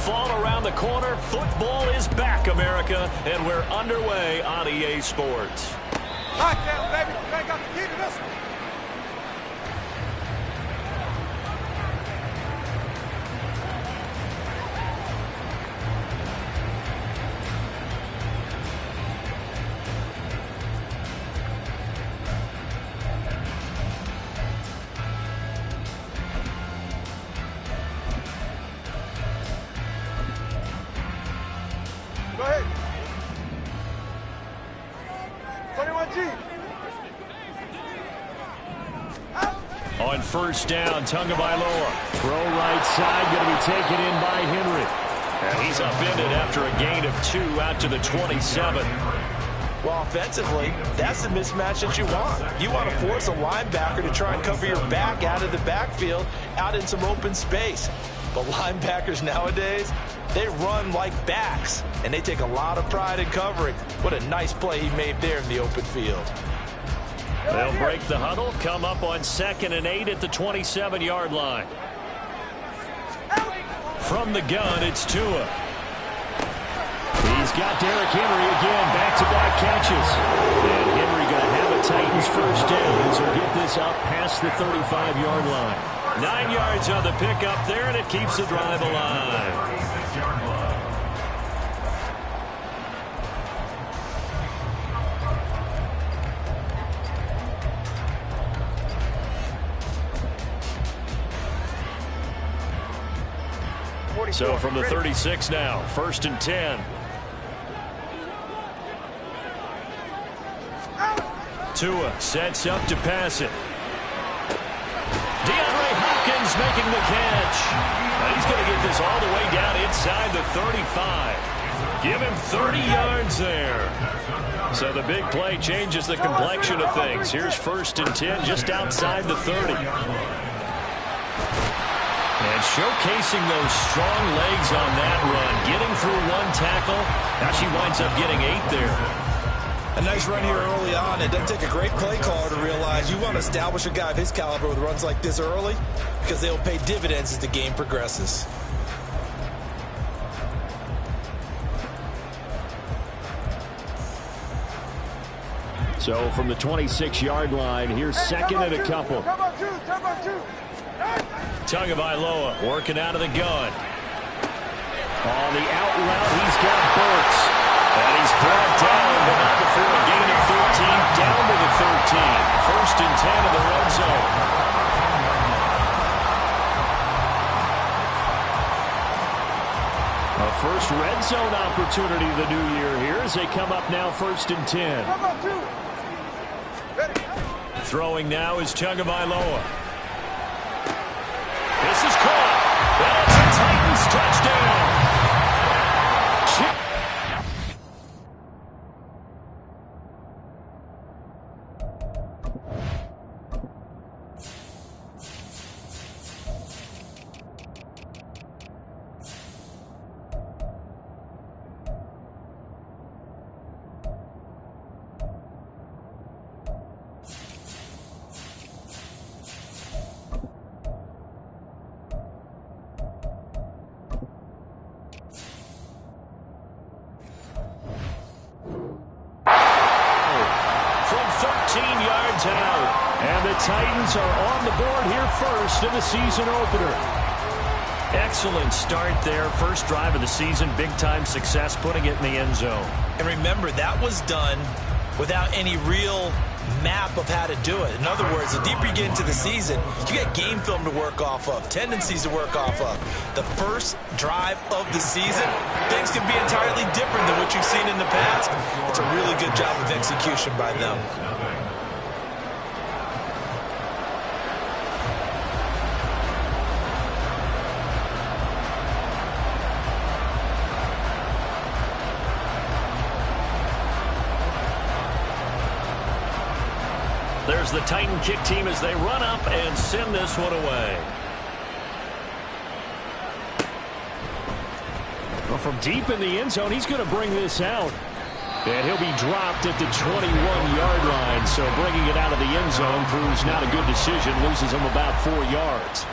fall around the corner. Football is back, America, and we're underway on EA Sports. Lockdown, baby. You ain't got the key to this one. Go ahead. 21G. On first down, Tagovailoa. Throw right side, going to be taken in by Henry. And he's upended after a gain of 2 out to the 27. Well, offensively, that's the mismatch that you want. You want to force a linebacker to try and cover your back out of the backfield, out in some open space. But linebackers nowadays, they run like backs, and they take a lot of pride in covering. What a nice play he made there in the open field. They'll break the huddle, come up on 2nd and 8 at the 27-yard line. From the gun, it's Tua. He's got Derrick Henry again, back-to-back catches. And Henry going to have a Titans first down as he'll get this up past the 35-yard line. 9 yards on the pickup there, and it keeps the drive alive. So from the 36 now, 1st and 10. Tua sets up to pass it. DeAndre Hopkins making the catch. And he's going to get this all the way down inside the 35. Give him 30 yards there. So the big play changes the complexion of things. Here's 1st and 10 just outside the 30. And showcasing those strong legs on that run. Getting through 1 tackle. Now she winds up getting 8 there. A nice run here early on. It doesn't take a great play caller to realize you want to establish a guy of his caliber with runs like this early because they'll pay dividends as the game progresses. So from the 26-yard line, here's 2nd and a couple. Tagovailoa working out of the gun. On the out route, he's got Burks. And he's brought down, but not before a gain of 13, down to the 13. 1st and 10 of the red zone. A first red zone opportunity the new year here as they come up now 1st and 10. Throwing now is Tagovailoa. This is caught. That's a Titans touchdown. And the Titans are on the board here first in the season opener. Excellent start there. First drive of the season. Big-time success putting it in the end zone. And remember, that was done without any real map of how to do it. In other words, the deeper you get into the season, you get game film to work off of, tendencies to work off of. The first drive of the season, things can be entirely different than what you've seen in the past. It's a really good job of execution by them. There's the Titan kick team as they run up and send this one away. Well, from deep in the end zone, he's going to bring this out. And he'll be dropped at the 21-yard line. So bringing it out of the end zone proves not a good decision. Loses him about 4 yards.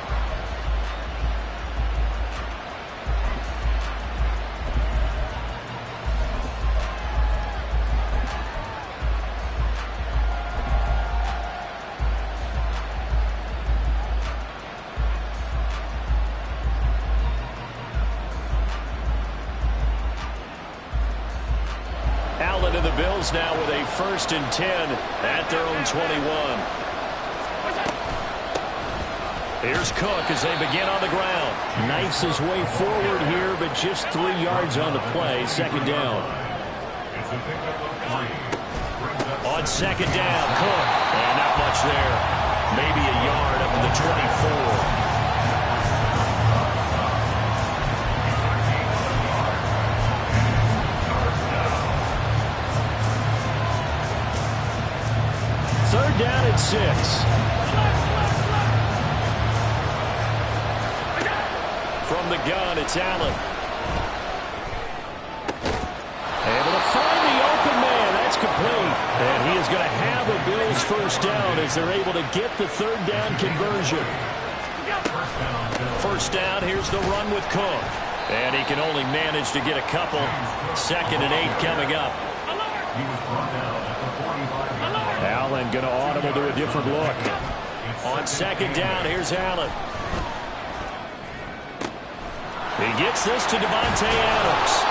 the Bills now with a 1st and 10 at their own 21. Here's Cook as they begin on the ground. Knifes his way forward here, but just 3 yards on the play. 2nd down. On 2nd down, Cook. And not much there. Maybe a yard up to the 24. Third down at 6. From the gun, it's Allen. Able to find the open man. That's complete. And he is going to have a Bills 1st down as they're able to get the 3rd down conversion. 1st down, here's the run with Cook. And he can only manage to get a couple. 2nd and 8 coming up. Allen going to audible to a different look. On 2nd down, here's Allen. He gets this to Davante Adams.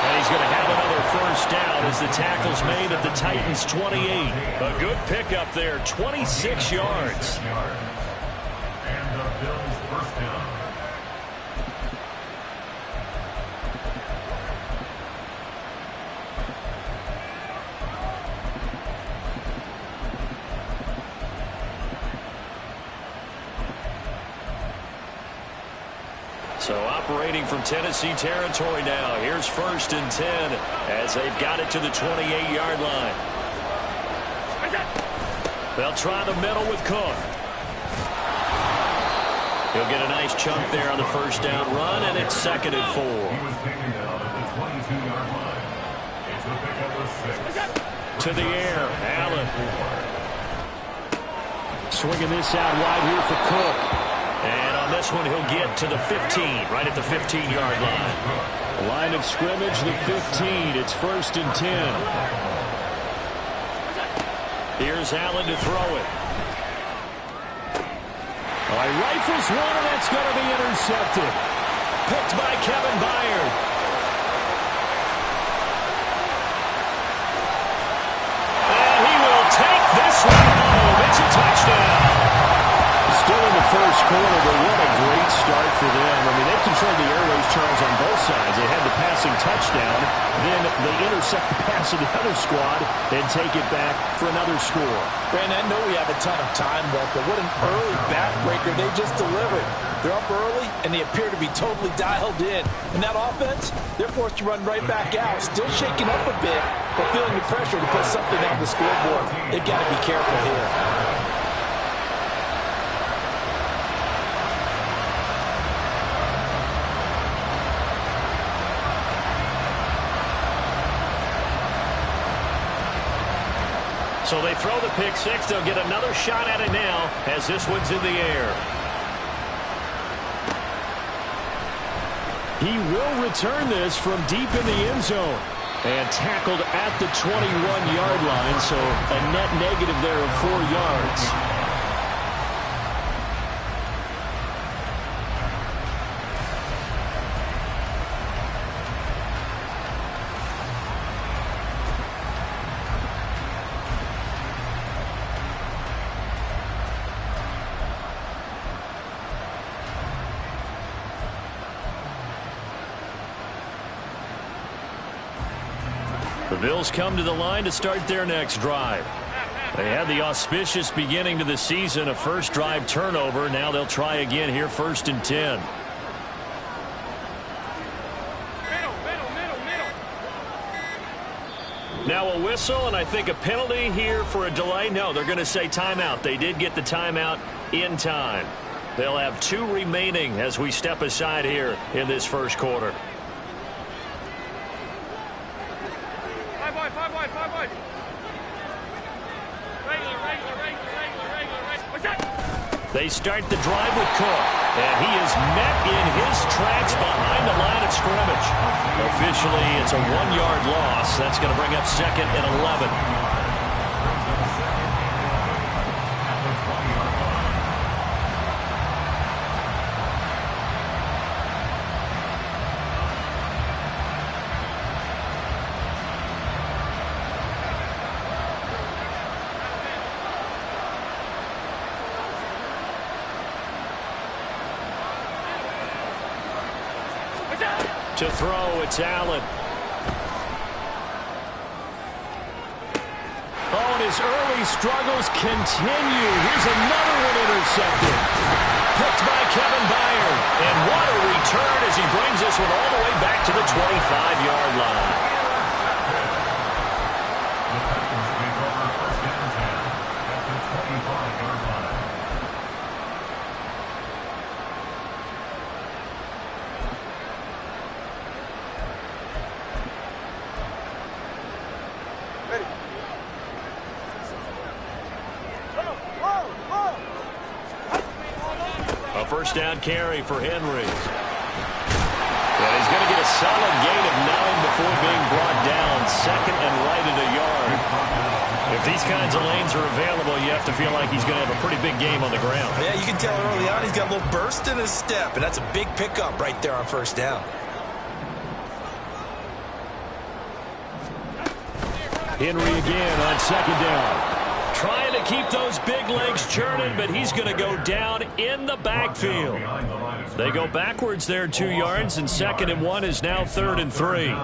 And he's going to have another 1st down as the tackle's made at the Titans' 28. A good pickup there, 26 yards. And the Bills' 1st down. So operating from Tennessee territory now. Here's 1st and 10 as they've got it to the 28-yard line. They'll try the middle with Cook. He'll get a nice chunk there on the 1st down run, and it's 2nd and 4. He was taken down at the 22-yard line. It's the pickup of 6. To the air, Allen. Swinging this out wide here for Cook. And on this one, he'll get to the 15, right at the 15-yard line. Line of scrimmage, the 15. It's 1st and 10. Here's Allen to throw it. He rifles one, and that's going to be intercepted. Picked by Kevin Byard. And he will take this one home. It's a touchdown. Still in the 1st quarter, but what a great start for them. I mean, they've controlled the airways, Charles, on both sides. They had the passing touchdown, then they intercept the pass of the other squad and take it back for another score. Brandon, I know we have a ton of time left, but what an early backbreaker they just delivered. They're up early, and they appear to be totally dialed in. And that offense, they're forced to run right back out, still shaking up a bit, but feeling the pressure to put something on the scoreboard. They've got to be careful here. So they throw the pick 6. They'll get another shot at it now as this one's in the air. He will return this from deep in the end zone. And tackled at the 21-yard line, so a net negative there of 4 yards. The Bills come to the line to start their next drive. They had the auspicious beginning to the season, a first drive turnover. Now they'll try again here, 1st and 10. Now a whistle, and I think a penalty here for a delay. No, they're going to say timeout. They did get the timeout in time. They'll have 2 remaining as we step aside here in this 1st quarter. They start the drive with Cook, and he is met in his tracks behind the line of scrimmage. Officially, it's a 1-yard loss. That's going to bring up 2nd and 11. To throw, it's Allen. Oh, and his early struggles continue. Here's another one intercepted. Picked by Kevin Byard. And what a return as he brings this one all the way back to the 25-yard line. First down carry for Henry. And he's going to get a solid gain of 9 before being brought down. Second and right at a yard. If these kinds of lanes are available, you have to feel like he's going to have a pretty big game on the ground. Yeah, you can tell early on he's got a little burst in his step, and that's a big pickup right there on first down. Henry again on second down. Trying to keep those big legs churning, but he's going to go down in the backfield. They go backwards there 2 yards, and 2nd and 1 is now 3rd and 3.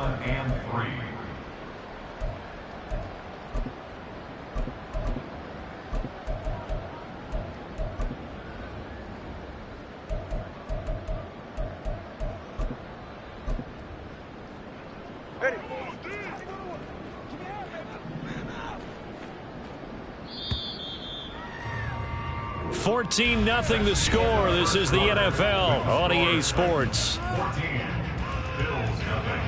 Ready. 14-0 the score. This is the NFL on EA Sports. 14, Bills nothing.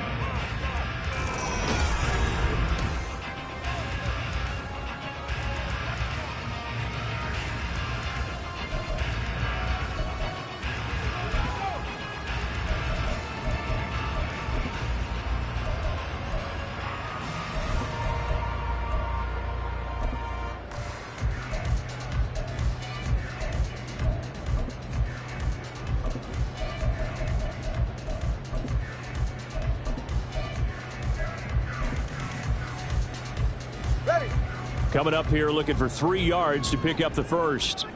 Coming up here looking for 3 yards to pick up the first.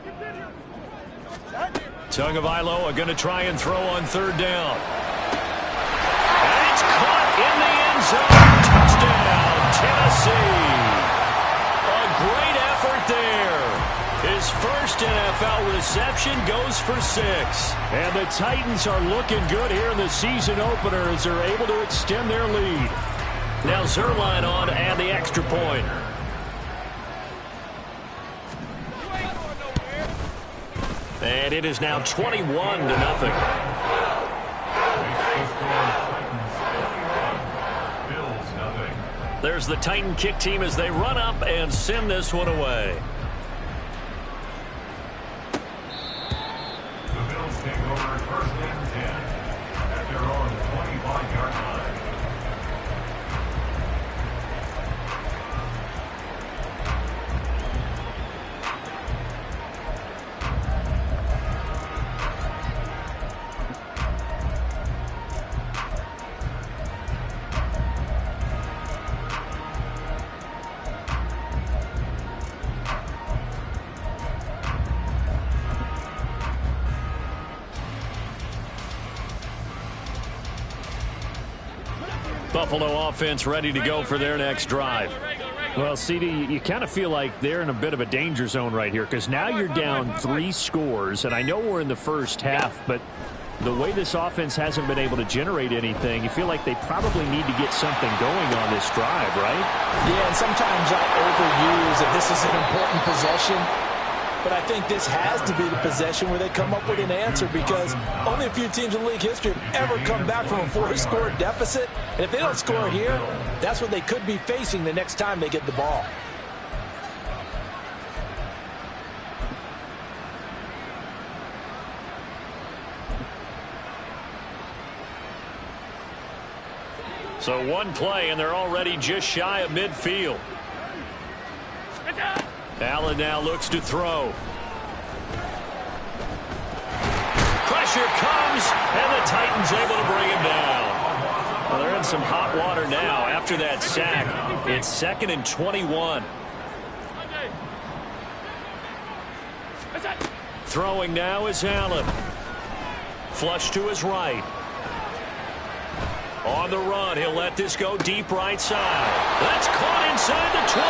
Tagovailoa going to try and throw on 3rd down. And it's caught in the end zone. Touchdown, Tennessee. A great effort there. His first NFL reception goes for 6. And the Titans are looking good here in the season opener as they're able to extend their lead. Now Zuerlein on to add the extra point. And it is now 21-0. There's the Titan kick team as they run up and send this one away. The Bills take over 1st and 10 at their own 25-yard line. Buffalo offense ready to go for their next drive. Well, CD, you kind of feel like they're in a bit of a danger zone right here because now you're down 3 scores, and I know we're in the first half, but the way this offense hasn't been able to generate anything, you feel like they probably need to get something going on this drive, right? Yeah, and sometimes I overuse that this is an important possession. But I think this has to be the possession where they come up with an answer because only a few teams in league history have ever come back from a 4-score deficit. And if they don't score here, that's what they could be facing the next time they get the ball. So one play, and they're already just shy of midfield. Allen now looks to throw. Pressure comes, and the Titans able to bring him down. Well, they're in some hot water now after that sack. It's 2nd and 21. Throwing now is Allen. Flush to his right. On the run, he'll let this go deep right side. That's caught inside the 20.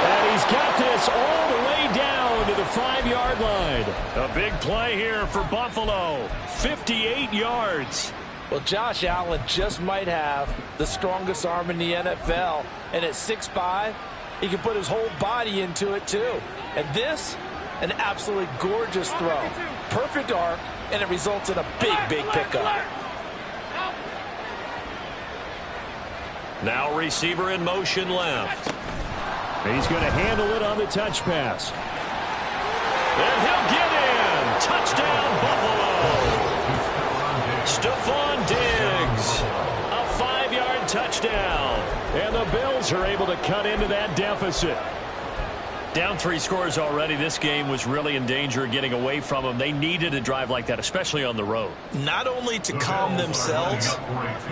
And he's got this all the way down to the 5-yard line. A big play here for Buffalo. 58 yards. Well, Josh Allen just might have the strongest arm in the NFL. And at 6'5", he can put his whole body into it, too. And this, an absolutely gorgeous throw. Perfect arc, and it results in a big, big pickup. Now receiver in motion left. He's going to handle it on the touch pass. And he'll get in. Touchdown, Buffalo. Stephon Diggs. A 5-yard touchdown. And the Bills are able to cut into that deficit. Down 3 scores already. This game was really in danger of getting away from them. They needed a drive like that, especially on the road. Not only to calm themselves,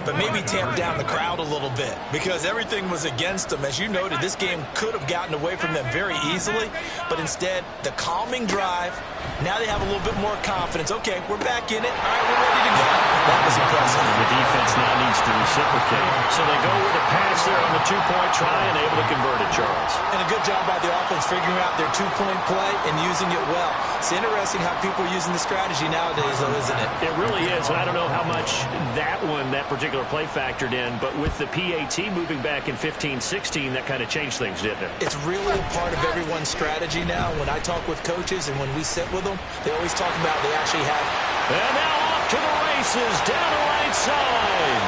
but maybe tamp down the crowd a little bit, because everything was against them. As you noted, this game could have gotten away from them very easily, but instead, the calming drive, now they have a little bit more confidence. Okay, we're back in it. All right, we're ready to go. That was impressive. The defense now needs to reciprocate. So they go with a pass there on the 2-point try and able to convert it, Charles. And a good job by the offense figuring out their 2-point play and using it well. It's interesting how people are using the strategy nowadays, though, isn't it? It really is, and I don't know how much that particular play factored in, but with the PAT moving back in 15-16, that kind of changed things, didn't it? It's really a part of everyone's strategy now. When I talk with coaches and when we sit with them, they always talk about they actually have. And now off to the races, down the right side.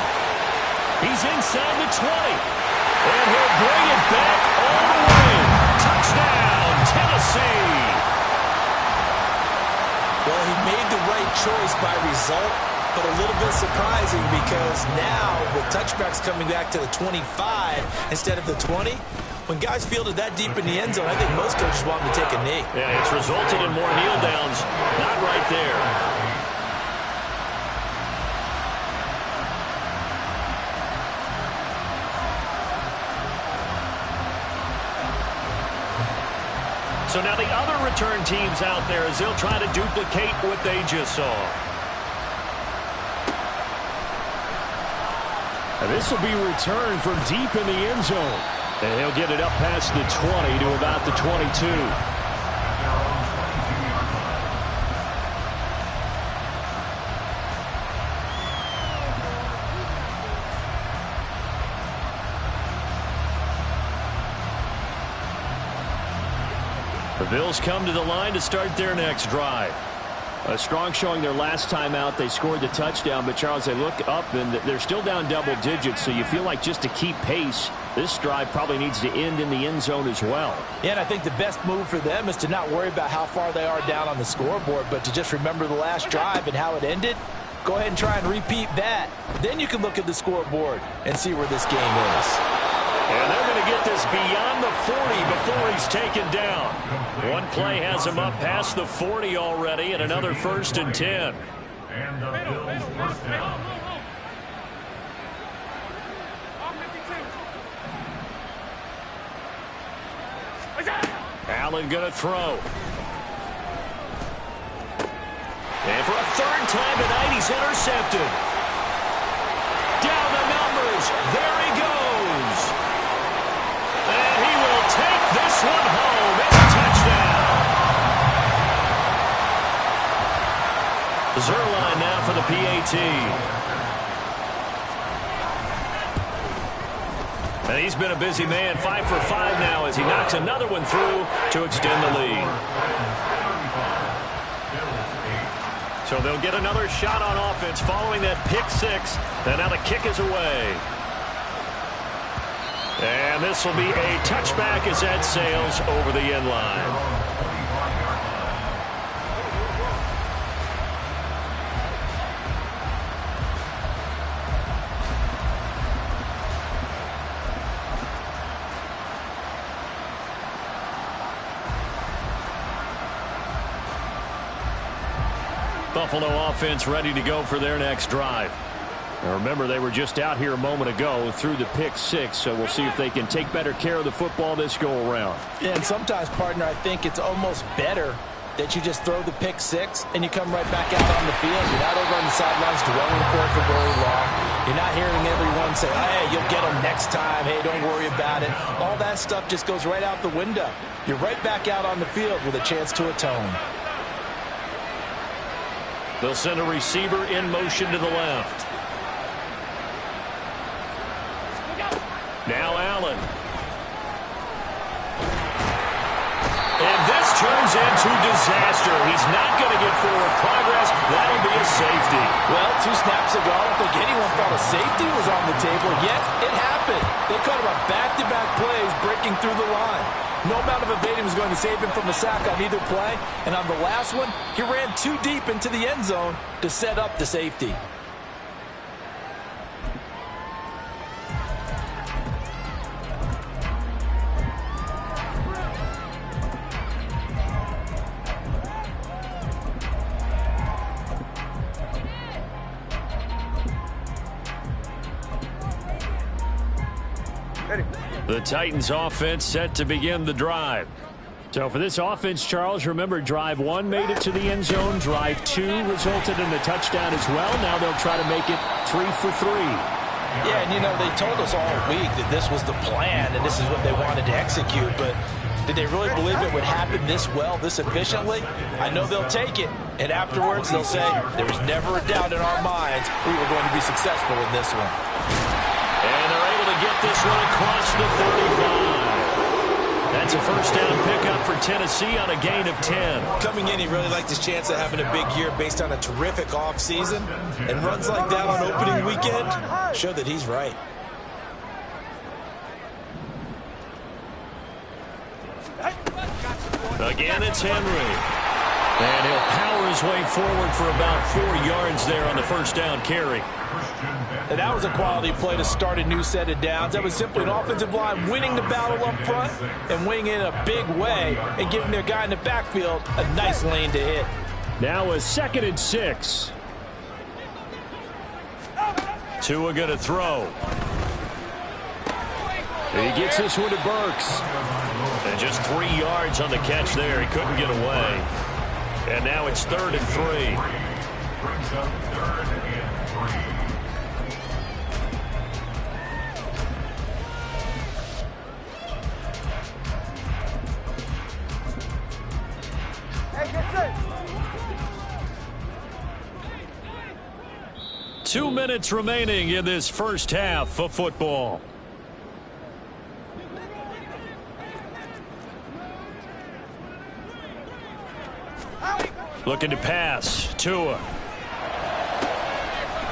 He's inside the 20, and he'll bring it back all the way. Touchdown, Tennessee. Well, he made the right choice by result, but a little bit surprising because now with touchbacks coming back to the 25 instead of the 20, when guys fielded that deep in the end zone, I think most coaches want them to take a knee. Yeah, it's resulted in more kneel downs. Not right there. So now the other return teams out there as they'll try to duplicate what they just saw. And this will be returned from deep in the end zone. And he'll get it up past the 20 to about the 22. The Bills come to the line to start their next drive. A strong showing their last time out. They scored the touchdown, but Charles, they look up and they're still down double digits, so you feel like just to keep pace, this drive probably needs to end in the end zone as well. Yeah, and I think the best move for them is to not worry about how far they are down on the scoreboard, but to just remember the last drive and how it ended. Go ahead and try and repeat that. Then you can look at the scoreboard and see where this game is. And they're going to get this beyond the 40 before he's taken down. One play has him up past the 40 already, and another 1st and 10. And the Bills first down. Allen going to throw. And for a 3rd time tonight, he's intercepted. Down the numbers. There he goes. And he will take this one home. It's a touchdown. Zuerlein now for the PAT. And he's been a busy man, 5 for 5 now as he knocks another one through to extend the lead. So they'll get another shot on offense following that pick 6. And now the kick is away. And this will be a touchback as that sails over the end line. Buffalo offense ready to go for their next drive. Now remember, they were just out here a moment ago through the pick 6, so we'll see if they can take better care of the football this go around. Yeah, and sometimes, partner, I think it's almost better that you just throw the pick six and you come right back out on the field. You're not over on the sidelines dwelling for it for very long. You're not hearing everyone say, hey, you'll get them next time. Hey, don't worry about it. All that stuff just goes right out the window. You're right back out on the field with a chance to atone. They'll send a receiver in motion to the left. Now Allen. And this turns into disaster. He's not going to get forward progress. That'll be a safety. Well, 2 snaps ago, I don't think anyone thought a safety was on the table, yet it happened. They caught him on back-to-back plays breaking through the line. No amount of evading was going to save him from a sack on either play. And on the last one, he ran too deep into the end zone to set up the safety. The Titans offense set to begin the drive. So for this offense, Charles, remember drive 1 made it to the end zone. Drive 2 resulted in the touchdown as well. Now they'll try to make it 3 for 3. Yeah, and you know, they told us all week that this was the plan and this is what they wanted to execute, but did they really believe it would happen this well, this efficiently? I know they'll take it, and afterwards they'll say, there was never a doubt in our minds we were going to be successful in this one. And they're able to get this one across the 35. That's a first down pickup for Tennessee on a gain of 10. Coming in, he really liked his chance of having a big year based on a terrific offseason. And runs like that on opening weekend show that he's right. Again, it's Henry. And he'll power his way forward for about 4 yards there on the first down carry. And that was a quality play to start a new set of downs. That was simply an offensive line winning the battle up front and winning in a big way and giving their guy in the backfield a nice lane to hit. Now a 2nd and 6. Tua going to throw. He gets this one to Burks. And just 3 yards on the catch there. He couldn't get away. And now it's 3rd and 3. Brings up 3rd and 3. Hey, get set. 2 minutes remaining in this first half of football. Looking to pass. Tua.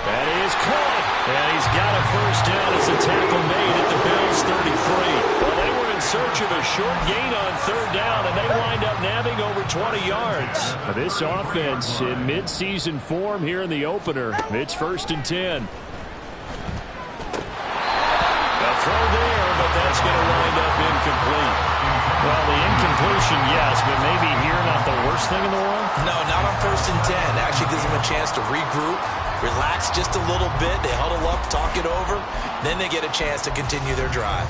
That is caught. And he's got a first down as a tackle made at the Bills' 33. Well, they were in search of a short gain on 3rd down, and they wind up nabbing over 20 yards. This offense in mid-season form here in the opener. It's 1st and 10. A throw there, but that's going to wind up incomplete. Well, the incompletion, yes, but maybe here not the worst thing in the world? No, not on 1st and 10. Actually gives them a chance to regroup, relax just a little bit. They huddle up, talk it over. Then they get a chance to continue their drive.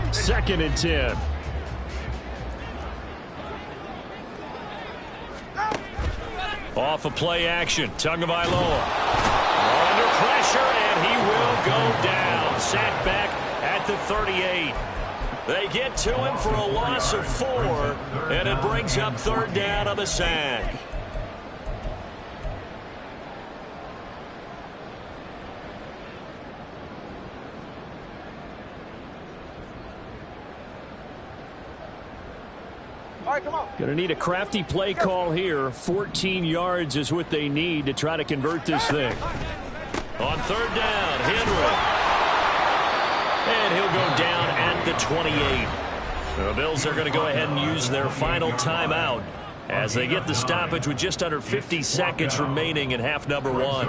2nd and 10. Off a play action. Tagovailoa. Under pressure, and he will go down. Sacked back at the 38. They get to him for a loss of 4, and it brings up 3rd down on the sack. All right, come on. Going to need a crafty play call here. 14 yards is what they need to try to convert this thing. On 3rd down, Henry. And he'll go down at the 28. The Bills are going to go ahead and use their final timeout as they get the stoppage with just under 50 seconds remaining in half number 1.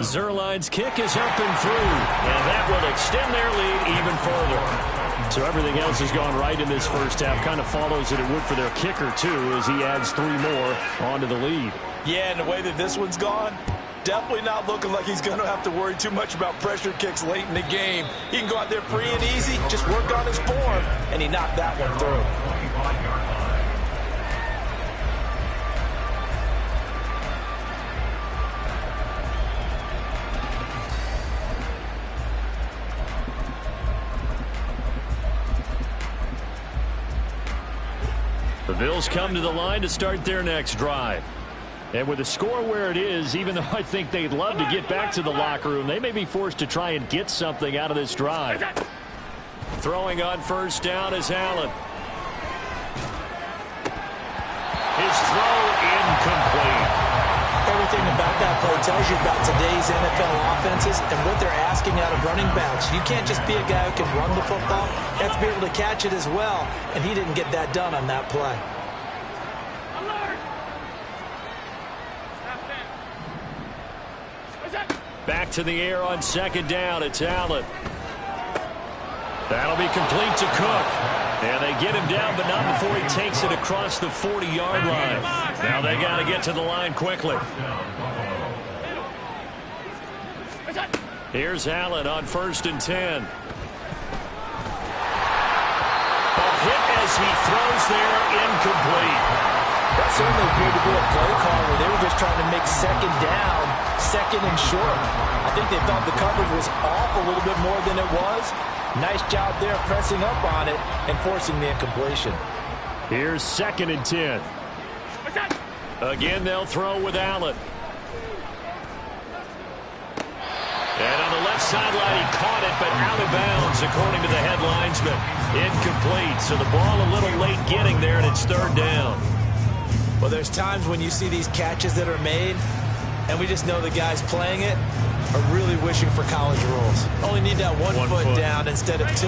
Zuerlein's kick is up and through, and that will extend their lead even further. So everything else has gone right in this first half. Kind of follows that it would for their kicker, too, as he adds 3 more onto the lead. Yeah, and the way that this one's gone, Definitely not looking like he's going to have to worry too much about pressure kicks late in the game. He can go out there free and easy, just work on his form, and he knocked that one through. 25-yard line. The Bills come to the line to start their next drive. And with the score where it is, even though I think they'd love to get back to the locker room, they may be forced to try and get something out of this drive. Throwing on first down is Allen. His throw incomplete. Everything about that play tells you about today's NFL offenses and what they're asking out of running backs. You can't just be a guy who can run the football. You have to be able to catch it as well, and he didn't get that done on that play. Back to the air on second down. It's Allen. That'll be complete to Cook. And they get him down, but not before he takes it across the 40-yard line. Now they got to get to the line quickly. Here's Allen on 1st and 10. A hit as he throws there, incomplete. That certainly appeared to be a play call where they were just trying to make second down, second and short. I think they thought the coverage was off a little bit more than it was. Nice job there pressing up on it and forcing the incompletion. Here's 2nd and 10. Again, they'll throw with Allen. And on the left sideline, he caught it, but out of bounds, according to the head linesman. Incomplete, so the ball a little late getting there, and it's 3rd down. Well, there's times when you see these catches that are made, and we just know the guys playing it are really wishing for college rules. Only need that one foot down instead of 2.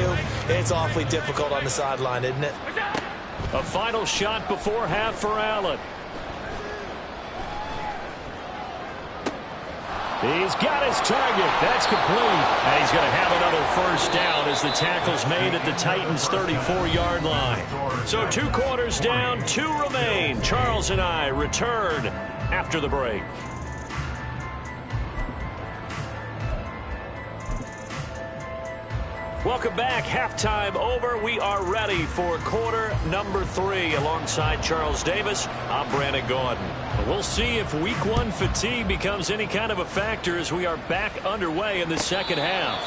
It's awfully difficult on the sideline, isn't it? A final shot before half for Allen. He's got his target. That's complete. And he's going to have another first down as the tackle's made at the Titans' 34-yard line. So 2 quarters down, 2 remain. Charles and I return after the break. Welcome back. Halftime over. We are ready for quarter number 3. Alongside Charles Davis, I'm Brandon Gaudin. We'll see if week 1 fatigue becomes any kind of a factor as we are back underway in the second half.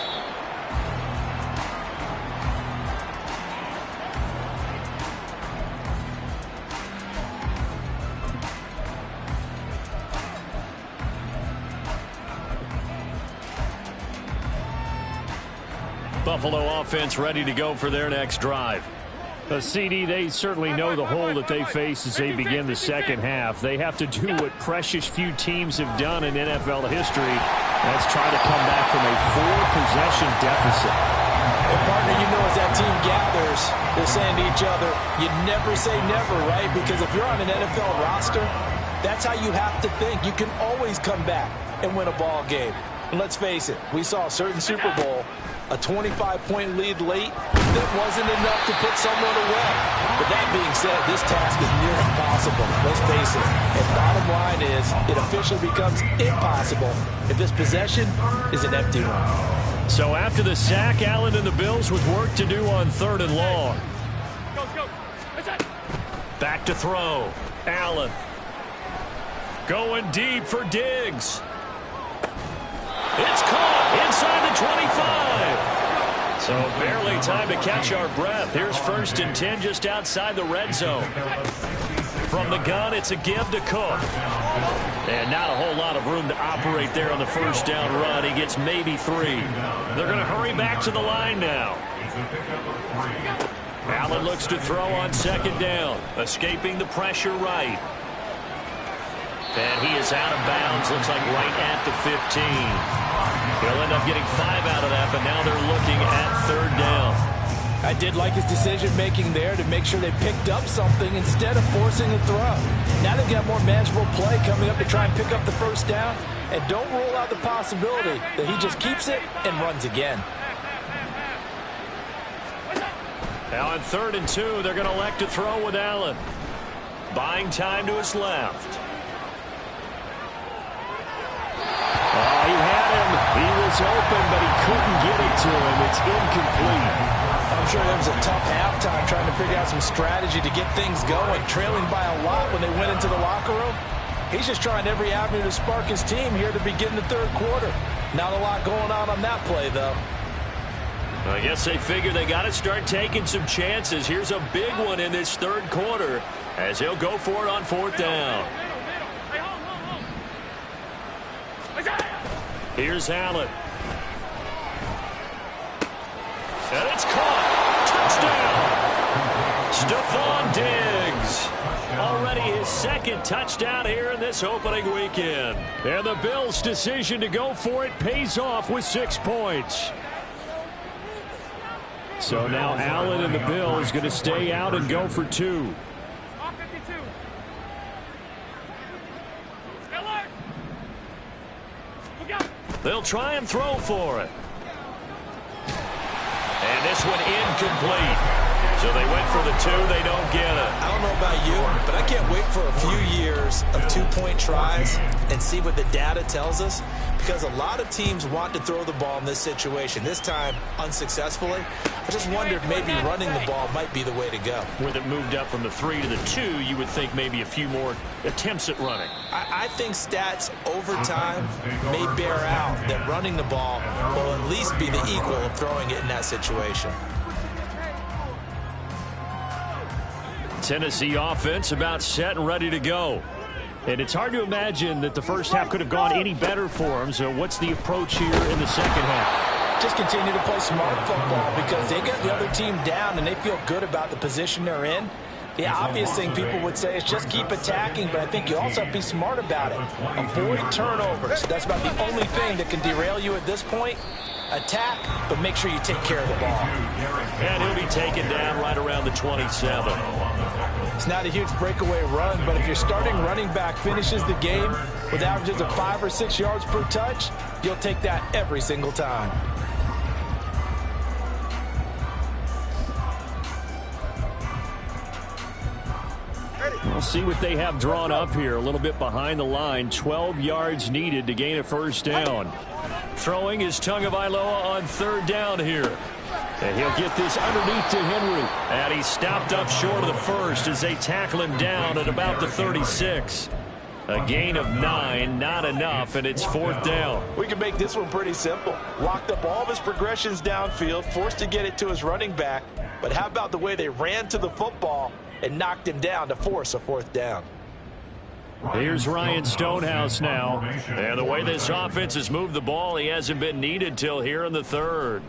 Buffalo offense ready to go for their next drive. CD, they certainly know the hole that they face as they begin the second half. They have to do what precious few teams have done in NFL history. That's try to come back from a 4-possession deficit. And partner, you know, as that team gathers, they're saying to each other, you never say never, right? Because if you're on an NFL roster, that's how you have to think. You can always come back and win a ball game. And let's face it, we saw a certain Super Bowl, a 25-point lead late, that wasn't enough to put someone away. But that being said, this task is near impossible. Let's face it. And bottom line is, it officially becomes impossible if this possession is an empty one. So after the sack, Allen and the Bills with work to do on 3rd and long. Back to throw. Allen. Going deep for Diggs. It's caught inside the 25. So barely time to catch our breath. Here's 1st and 10 just outside the red zone. From the gun, it's a give to Cook. And not a whole lot of room to operate there on the first down run. He gets maybe 3. They're going to hurry back to the line now. Allen looks to throw on 2nd down. Escaping the pressure right. And he is out of bounds, looks like right at the 15. He'll end up getting 5 out of that, but now they're looking at 3rd down. I did like his decision-making there to make sure they picked up something instead of forcing a throw. Now they've got more manageable play coming up to try and pick up the first down, and don't rule out the possibility that he just keeps it and runs again. Now on 3rd and 2, they're going to elect to throw with Allen. Buying time to his left. was open, but he couldn't get it to him. It's incomplete. I'm sure that was a tough halftime trying to figure out some strategy to get things going, trailing by a lot when they went into the locker room. He's just trying every avenue to spark his team here to begin the third quarter. Not a lot going on that play, though. I guess they figure they got to start taking some chances. Here's a big one in this third quarter as he'll go for it on fourth down. Here's Allen. And it's caught. Touchdown. Stephon Diggs. Already his second touchdown here in this opening weekend. And the Bills' decision to go for it pays off with 6 points. So now Allen and the Bills going to stay out and go for 2. They'll try and throw for it. And this one incomplete. So they went for the 2. They don't get it. I don't know about you, but I can't wait for a few years of 2-point tries and see what the data tells us, because a lot of teams want to throw the ball in this situation. This time, unsuccessfully. I just wondered maybe running the ball might be the way to go. With it moved up from the 3 to the 2, you would think maybe a few more attempts at running. I think stats over time may bear out that running the ball will at least be the equal of throwing it in that situation. Tennessee offense about set and ready to go. And it's hard to imagine that the first half could have gone any better for them. So what's the approach here in the second half? Just continue to play smart football because they get the other team down and they feel good about the position they're in. The obvious thing people would say is just keep attacking, but I think you also have to be smart about it. Avoid turnovers. That's about the only thing that can derail you at this point. Attack, but make sure you take care of the ball. And he'll be taken down right around the 27. It's not a huge breakaway run, but if your starting running back finishes the game with averages of 5 or 6 yards per touch, you'll take that every single time. We'll see what they have drawn up here. A little bit behind the line. 12 yards needed to gain a first down. Throwing is Tagovailoa on third down here. And he'll get this underneath to Henry. And he's stopped up short of the first as they tackle him down at about the 36. A gain of 9, not enough, and it's fourth down. We can make this one pretty simple. Locked up all of his progressions downfield, forced to get it to his running back. But how about the way they ran to the football and knocked him down to force a fourth down? Here's Ryan Stonehouse now. And the way this offense has moved the ball, he hasn't been needed till here in the third.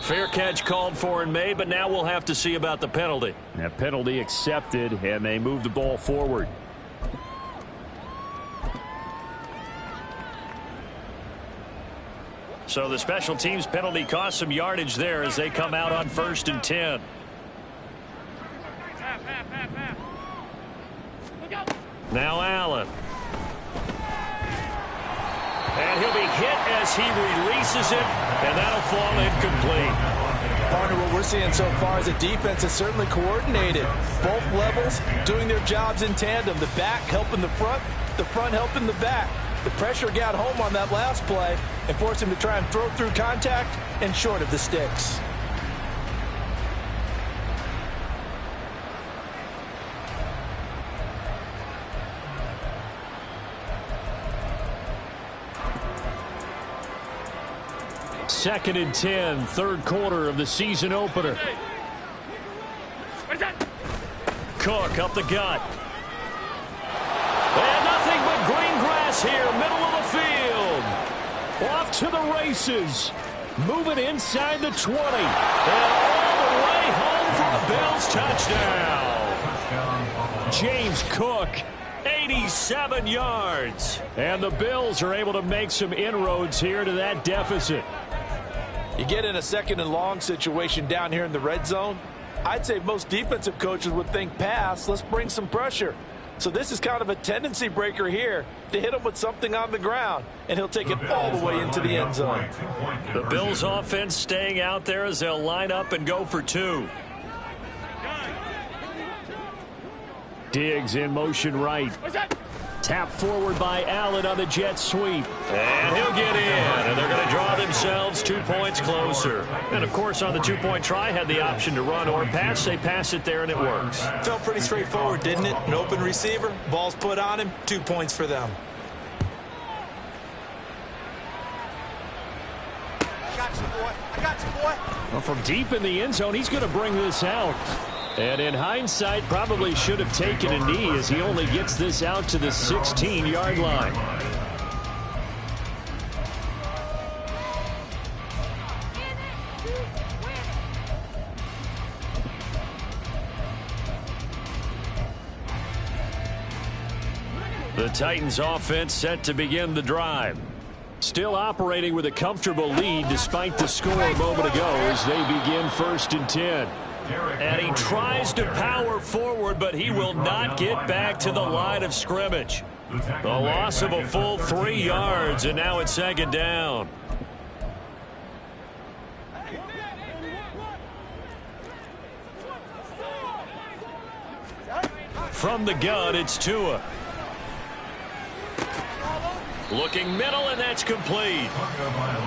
Fair catch called for and made, but now we'll have to see about the penalty. That penalty accepted, and they move the ball forward. So the special teams penalty cost some yardage there as they come out on 1st and 10. Now Allen. And he'll be hit as he releases it, and that'll fall incomplete. Partner, what we're seeing so far is a defense that's certainly coordinated. Both levels doing their jobs in tandem. The back helping the front helping the back. The pressure got home on that last play and forced him to try and throw through contact and short of the sticks. Second and 10, third quarter of the season opener. Cook up the gut. And nothing but green grass here, middle of the field. Off to the races. Moving inside the 20. And all the way home for a Bills touchdown. James Cook, 87 yards. And the Bills are able to make some inroads here to that deficit. You get in a second and long situation down here in the red zone, I'd say most defensive coaches would think pass, let's bring some pressure. So this is kind of a tendency breaker here to hit him with something on the ground, and he'll take it all the way into the end zone. The Bills offense staying out there as they'll line up and go for 2. Diggs in motion right. Tap forward by Allen on the jet sweep. And he'll get in, and they're going to draw themselves 2 points closer. And, of course, on the two-point try, had the option to run or pass. They pass it there, and it works. Felt pretty straightforward, didn't it? An open receiver, ball's put on him, 2 points for them. I got you, boy. I got you, boy. Well, from deep in the end zone, he's going to bring this out. And in hindsight, probably should have taken a knee as he only gets this out to the 16-yard line. The Titans offense set to begin the drive. Still operating with a comfortable lead despite the score a moment ago as they begin 1st and 10. And he tries to power forward, but he will not get back to the line of scrimmage. The loss of a full 3 yards, and now it's 2nd down. From the gun, it's Tua. Looking middle, and that's complete.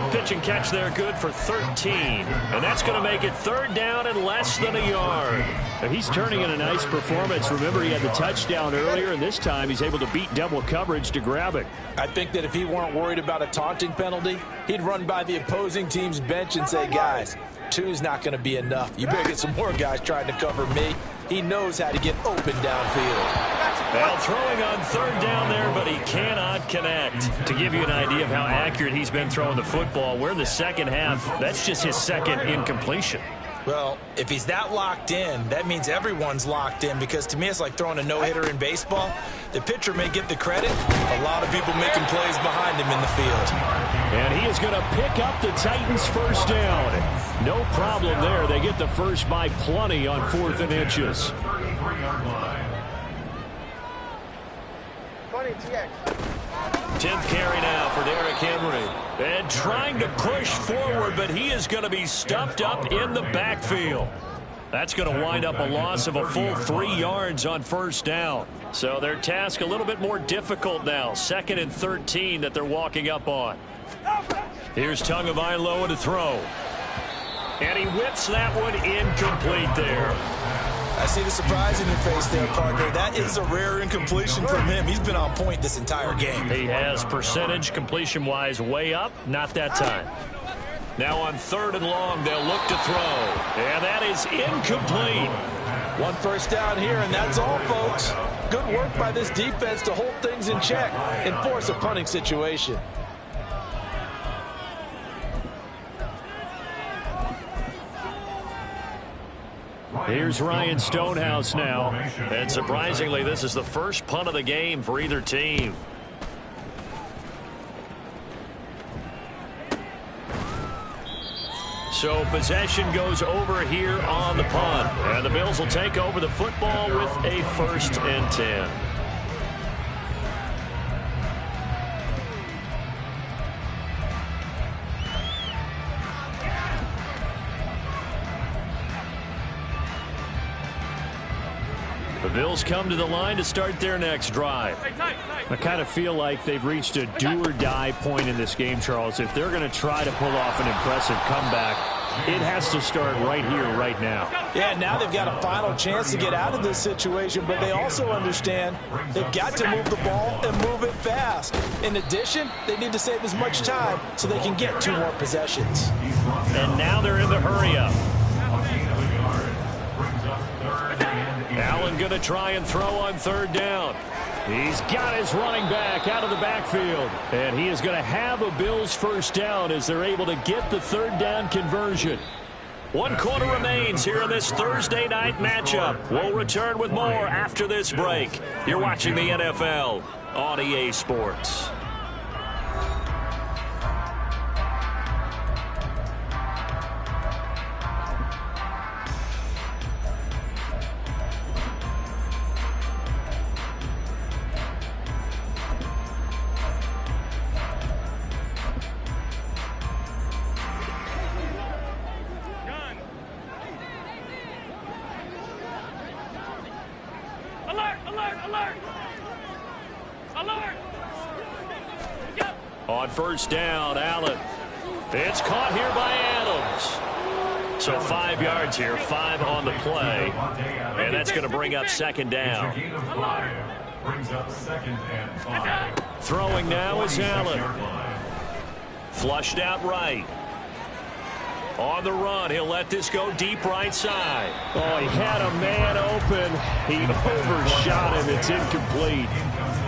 Pitch and catch there good for 13. And that's going to make it 3rd down and less than a yard. And he's turning in a nice performance. Remember, he had the touchdown earlier, and this time he's able to beat double coverage to grab it. I think that if he weren't worried about a taunting penalty, he'd run by the opposing team's bench and say, guys, 2's not going to be enough. You better get some more guys trying to cover me. He knows how to get open downfield. Well, throwing on 3rd down there, but he cannot connect. To give you an idea of how accurate he's been throwing the football, we're in the second half. That's just his 2nd incompletion. Well, if he's that locked in, that means everyone's locked in, because to me it's like throwing a no-hitter in baseball. The pitcher may get the credit. A lot of people making plays behind him in the field. And he is going to pick up the Titans' 1st down. No problem there. They get the first by plenty on 4th and inches. 10th carry now for Derrick Henry. And trying to push forward, but he is going to be stuffed up in the backfield. That's going to wind up a loss of a full 3 yards on 1st down. So their task a little bit more difficult now. 2nd and 13 that they're walking up on. Here's Tagovailoa to throw. And he whips that one incomplete there. I see the surprise in your face there, partner. That is a rare incompletion from him. He's been on point this entire game. He has percentage completion-wise way up. Not that time. Now on 3rd and long, they'll look to throw. And that is incomplete. 1 first down here, and that's all, folks. Good work by this defense to hold things in check and force a punting situation. Here's Ryan Stonehouse now. And surprisingly, this is the first punt of the game for either team. So possession goes over here on the punt. And the Bills will take over the football with a 1st and 10. The Bills come to the line to start their next drive. I kind of feel like they've reached a do-or-die point in this game, Charles. If they're going to try to pull off an impressive comeback, it has to start right here, right now. Yeah, now they've got a final chance to get out of this situation, but they also understand they've got to move the ball and move it fast. In addition, they need to save as much time so they can get 2 more possessions. And now they're in the hurry-up. Allen going to try and throw on 3rd down. He's got his running back out of the backfield. And he is going to have a Bills 1st down as they're able to get the 3rd down conversion. 1 quarter remains here in this Thursday night matchup. We'll return with more after this break. You're watching the NFL on EA Sports. Alert! Alert! Alert! Alert! On first down, Allen. It's caught here by Adams. So 5 yards here, 5 on the play. And that's going to bring up second down. Brings up second and 5. Throwing now is Allen. Flushed out right. On the run, he'll let this go deep right side. Oh, he had a man open. He overshot him. It's incomplete.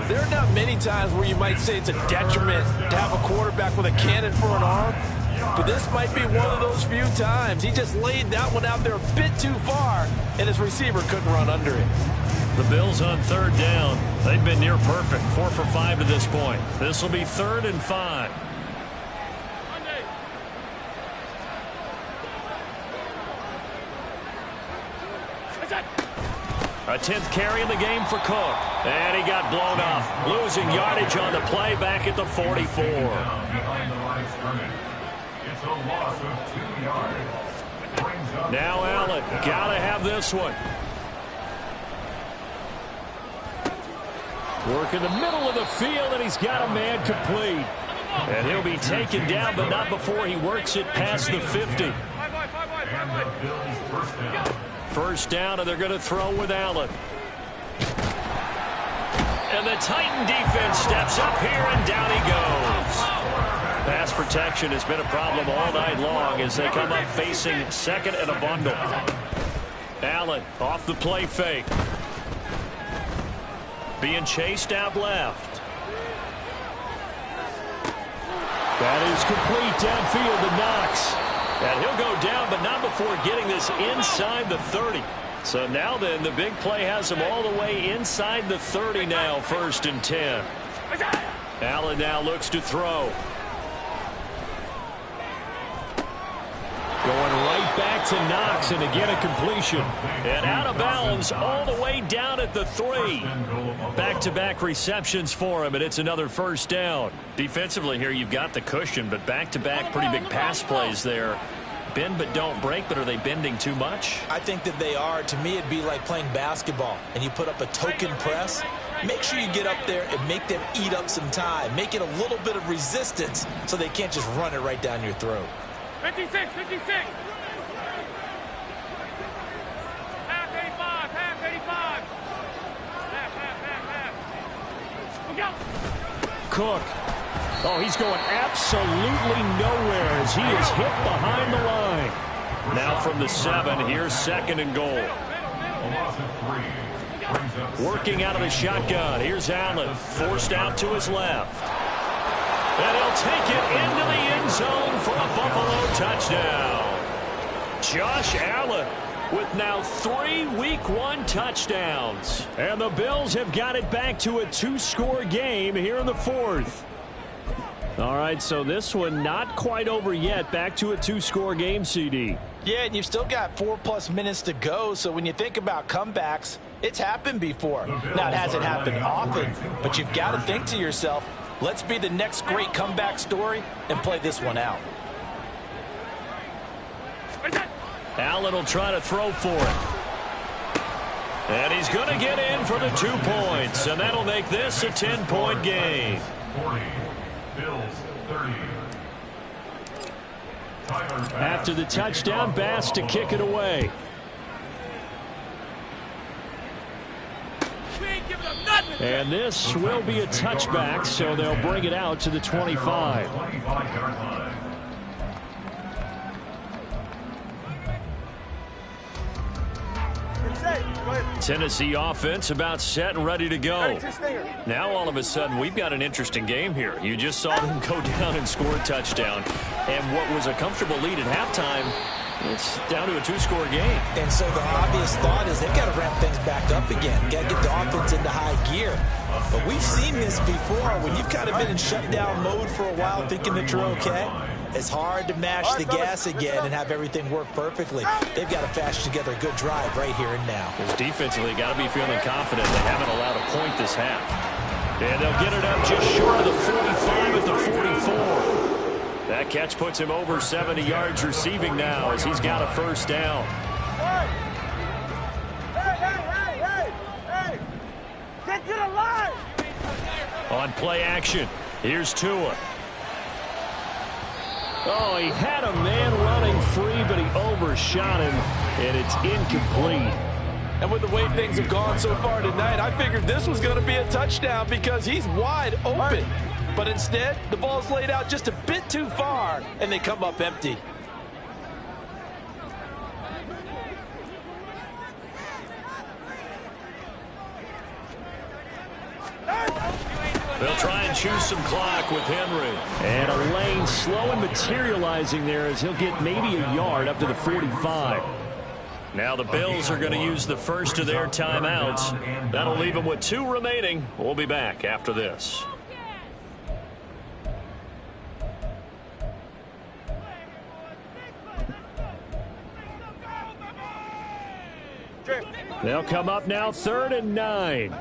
There are not many times where you might say it's a detriment to have a quarterback with a cannon for an arm, but this might be one of those few times. He just laid that one out there a bit too far, and his receiver couldn't run under it. The Bills on third down. They've been near perfect, 4 for 5 to this point. This will be 3rd and 5. A 10th carry in the game for Cook. And he got blown off. Losing yardage on the play back at the 44. Behind the line of scrimmage. It's a loss of 2 yards. Brings up Now Allen. Got to have this one. Work in the middle of the field, and he's got a man complete. And he'll be taken down, but not before he works it past the 50. and the Bills first down. First down, and they're going to throw with Allen. And the Titan defense steps up here, and down he goes. Pass protection has been a problem all night long as they come up facing second and a bundle. Allen off the play fake. Being chased out left. That is complete downfield to Knox. And he'll go down, but not before getting this inside the 30. So now then, the big play has him all the way inside the 30 now, 1st and 10. Allen now looks to throw. Going right back to Knox, and again a completion. And out of bounds all the way down at the 3. Back-to-back receptions for him, and it's another first down. Defensively here, you've got the cushion, but back-to-back pretty big pass plays there. Bend but don't break, but are they bending too much? I think that they are. To me, it'd be like playing basketball, and you put up a token press. Make sure you get up there and make them eat up some time. Make it a little bit of resistance so they can't just run it right down your throat. 56, 56. Half 85, half 85. Half. Look out. Cook. Oh, he's going absolutely nowhere as he is hit behind the line. Now from the 7, here's 2nd and goal. A loss of 3. Brings up Working out of the shotgun. Here's Allen. Forced out to his left. And he'll take it into the end zone for a Buffalo touchdown. Josh Allen with now 3 Week 1 touchdowns. And the Bills have got it back to a 2-score game here in the 4th. All right, so this one not quite over yet. Back to a 2-score game, CD. Yeah, and you've still got 4+ minutes to go, so when you think about comebacks, it's happened before. Now, it hasn't happened often, but you've got to think to yourself, let's be the next great comeback story and play this one out. Allen will try to throw for it. And he's going to get in for the 2 points, and that'll make this a 10-point game. 40. Bills 30. After the touchdown, Bass to kick it away. And this will be a touchback, so they'll bring it out to the 25. 25-yard line. Tennessee offense about set and ready to go. Now all of a sudden we've got an interesting game here. You just saw them go down and score a touchdown. And what was a comfortable lead at halftime, it's down to a 2-score game. And so the obvious thought is they've got to ramp things back up again. Got to get the offense into high gear. But we've seen this before. When you've kind of been in shutdown mode for a while thinking that you're okay, it's hard to mash the gas again and have everything work perfectly. They've got to fashion together a good drive right here and now. Because defensively, got to be feeling confident. They haven't allowed a point this half. And they'll get it up just short of the 45 at the 44. That catch puts him over 70 yards receiving now as he's got a first down. Get to the line. On play action, here's Tua. Oh, he had a man running free, but he overshot him, and it's incomplete. And with the way things have gone so far tonight, I figured this was going to be a touchdown because he's wide open. But instead, the ball's laid out just a bit too far, and they come up empty. They'll try and choose some clock with Henry. And a lane slow and materializing there as he'll get maybe a yard up to the 45. Now the Bills are going to use the first of their timeouts. That'll leave them with 2 remaining. We'll be back after this. They'll come up now 3rd and 9.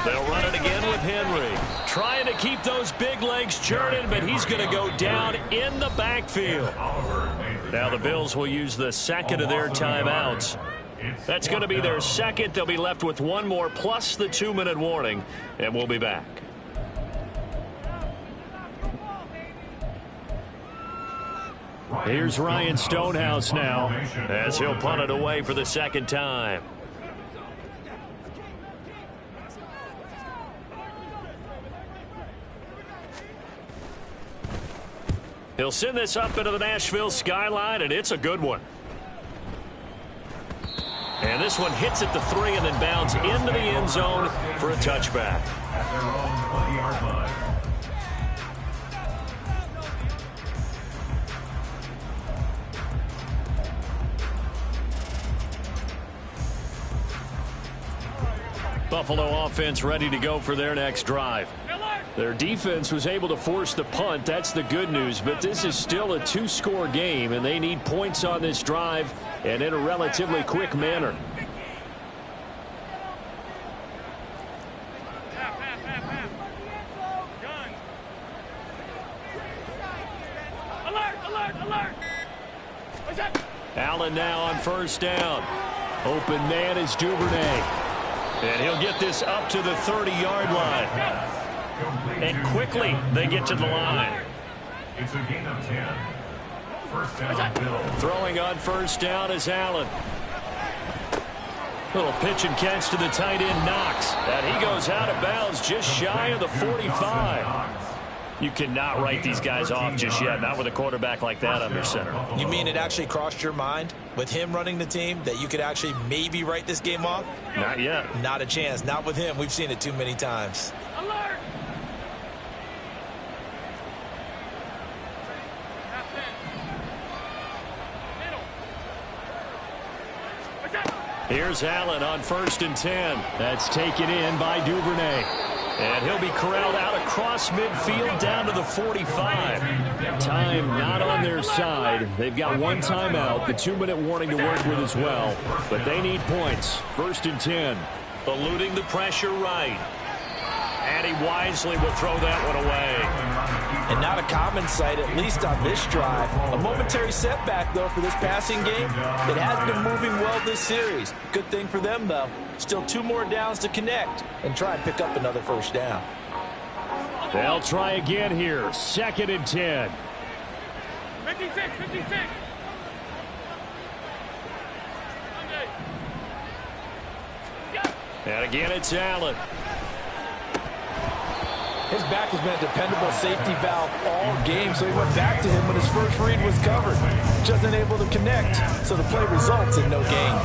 They'll run it again with Henry. Trying to keep those big legs churning, but he's going to go down in the backfield. Now the Bills will use the second of their timeouts. That's going to be their second. They'll be left with 1 more plus the 2-minute warning, and we'll be back. Here's Ryan Stonehouse now as he'll punt it away for the second time. He'll send this up into the Nashville skyline, and it's a good one. And this one hits at the 3 and then bounds into the end zone for a touchback. At their own 20-yard line. Buffalo offense ready to go for their next drive. Their defense was able to force the punt. That's the good news. But this is still a 2-score game, and they need points on this drive and in a relatively quick manner. Allen now on 1st down. Open man is Duvernay. And he'll get this up to the 30-yard line. And quickly they get to the line. It's a gain of 10. 1st down, Bills. Throwing on 1st down is Allen. Little pitch and catch to the tight end, Knox. And he goes out of bounds just shy of the 45. You cannot write these guys off just yet, not with a quarterback like that under center. You mean it actually crossed your mind with him running the team that you could actually maybe write this game off? Not yet. Not a chance. Not with him. We've seen it too many times. Alert! Here's Allen on 1st and 10. That's taken in by Duvernay. And he'll be corralled out across midfield down to the 45. Time not on their side. They've got 1 timeout, the 2-minute warning to work with as well. But they need points. 1st and 10. Eluding the pressure right. And he wisely will throw that one away. And not a common sight, at least on this drive. A momentary setback, though, for this passing game. It has been moving well this series. Good thing for them, though. Still 2 more downs to connect and try and pick up another 1st down. They'll try again here. 2nd and 10. 56, 56. And again, it's Allen. His back has been a dependable safety valve all game, so he went back to him when his first read was covered. Just unable to connect, so the play results in no gain.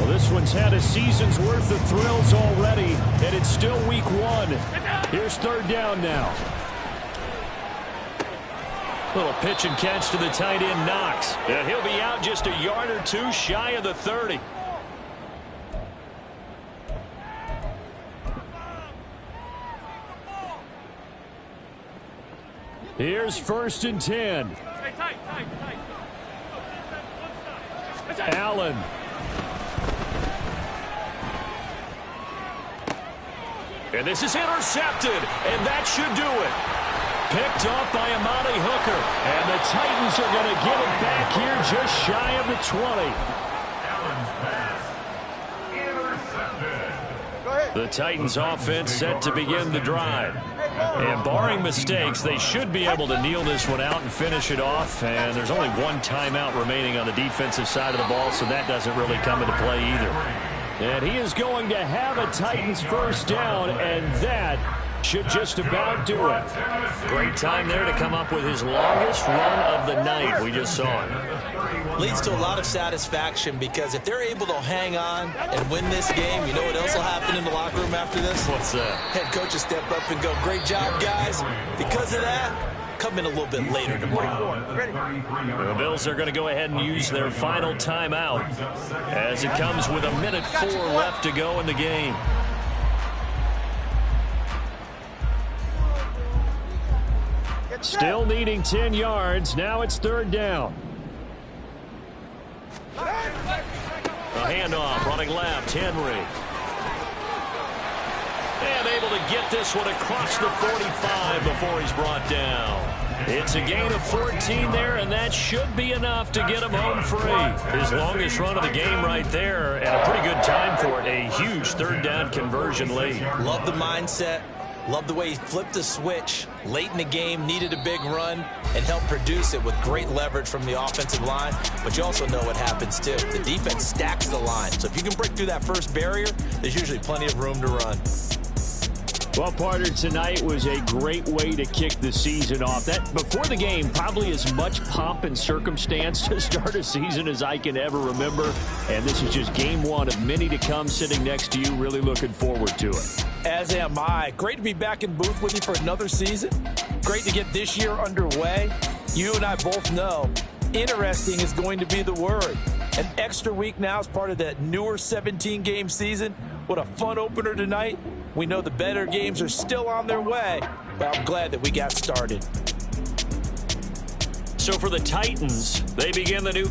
This one's had a season's worth of thrills already, and it's still week 1. Here's 3rd down now. Little pitch and catch to the tight end, Knox. And he'll be out just a yard or 2 shy of the 30. Here's 1st and 10. Hey, tight. Allen. And this is intercepted, and that should do it. Picked off by Amani Hooker. And the Titans are going to get it back here just shy of the 20. Allen's pass. Intercepted. The Titans offense set to begin the drive. And barring mistakes, they should be able to kneel this one out and finish it off. And there's only one timeout remaining on the defensive side of the ball, so that doesn't really come into play either. And he is going to have a Titans first down, and that should just about do it. Great time there to come up with his longest run of the night. We just saw it. Leads to a lot of satisfaction because if they're able to hang on and win this game, you know what else will happen in the locker room after this? What's that? Head coach will step up and go, great job, guys. Because of that, come in a little bit later tomorrow. The Bills are going to go ahead and use their final timeout as it comes with 1:04 left to go in the game. Still needing 10 yards. Now it's third down. A handoff running left. Henry. And able to get this one across the 45 before he's brought down. It's a gain of 14 there, and that should be enough to get him home free. His longest run of the game right there, and a pretty good time for it. A huge third down conversion late. Love the mindset. Love the way he flipped the switch late in the game, needed a big run, and helped produce it with great leverage from the offensive line. But you also know what happens, too. The defense stacks the line. So if you can break through that first barrier, there's usually plenty of room to run. Well, Parter, tonight was a great way to kick the season off. That before the game, probably as much pomp and circumstance to start a season as I can ever remember. And this is just game one of many to come sitting next to you. Really looking forward to it. As am I. Great to be back in booth with you for another season. Great to get this year underway. You and I both know interesting is going to be the word. An extra week now as part of that newer 17-game season. What a fun opener tonight. We know the better games are still on their way, but I'm glad that we got started. So for the Titans, they begin the new